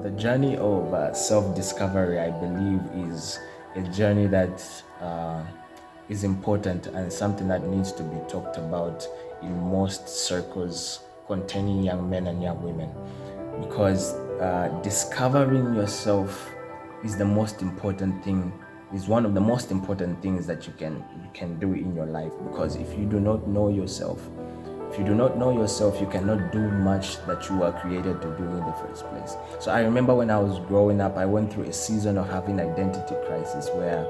The journey of self-discovery, I believe, is a journey that is important and something that needs to be talked about in most circles containing young men and young women, because discovering yourself is the most important thing, is one of the most important things that you can do in your life. Because if you do not know yourself, if you do not know yourself, you cannot do much that you were created to do in the first place. So I remember when I was growing up, I went through a season of having identity crisis where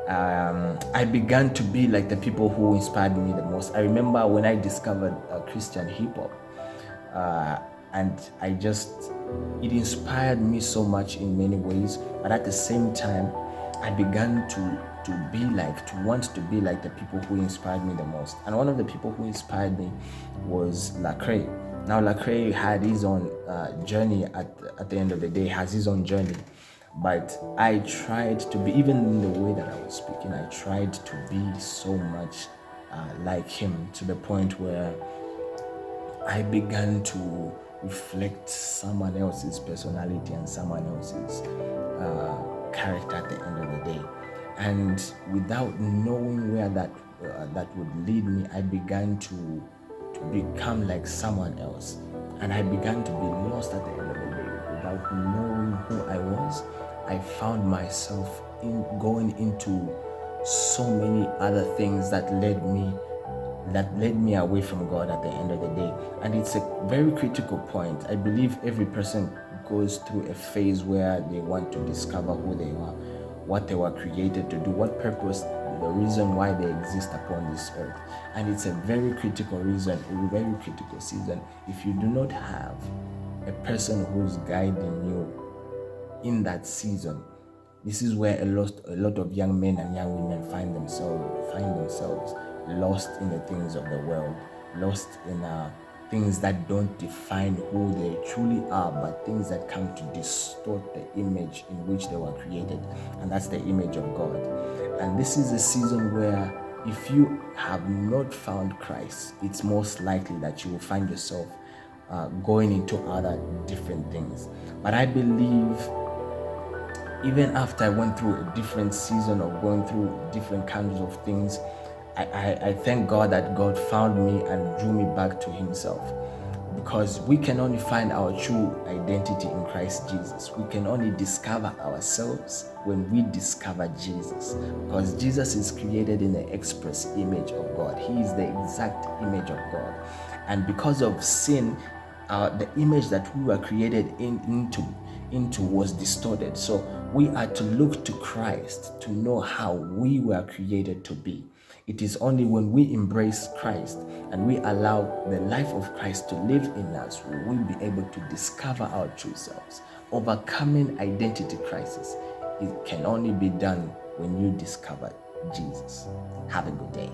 I began to be like the people who inspired me the most. I remember when I discovered Christian hip hop, uh, and it inspired me so much in many ways. But at the same time, I began to want to be like the people who inspired me the most. And one of the people who inspired me was Lecrae. Now Lecrae had his own journey at the end of the day, has his own journey. But I tried to be, even in the way that I was speaking, I tried to be so much like him, to the point where I began to reflect someone else's personality and someone else's character at the end of the day. And without knowing where that would lead me, I began to become like someone else. And I began to be lost at the end of the day. Without knowing who I was, I found myself going into so many other things that led me away from God at the end of the day. And it's a very critical point. I believe every person goes through a phase where they want to discover who they are, what they were created to do, what purpose, the reason why they exist upon this earth. And it's a very critical reason, a very critical season. If you do not have a person who's guiding you in that season, this is where a lot of young men and young women find themselves lost in the things of the world, lost in things that don't define who they truly are, but things that come to distort the image in which they were created, and that's the image of God. And this is a season where, if you have not found Christ, it's most likely that you will find yourself going into other different things. But I believe, even after I went through a different season of going through different kinds of things, I thank God that God found me and drew me back to Himself. Because we can only find our true identity in Christ Jesus. We can only discover ourselves when we discover Jesus. Because Jesus is created in the express image of God. He is the exact image of God. And because of sin, the image that we were created into was distorted. So we are to look to Christ to know how we were created to be. It is only when we embrace Christ and we allow the life of Christ to live in us will we be able to discover our true selves. Overcoming identity crisis, it can only be done when you discover Jesus. Have a good day.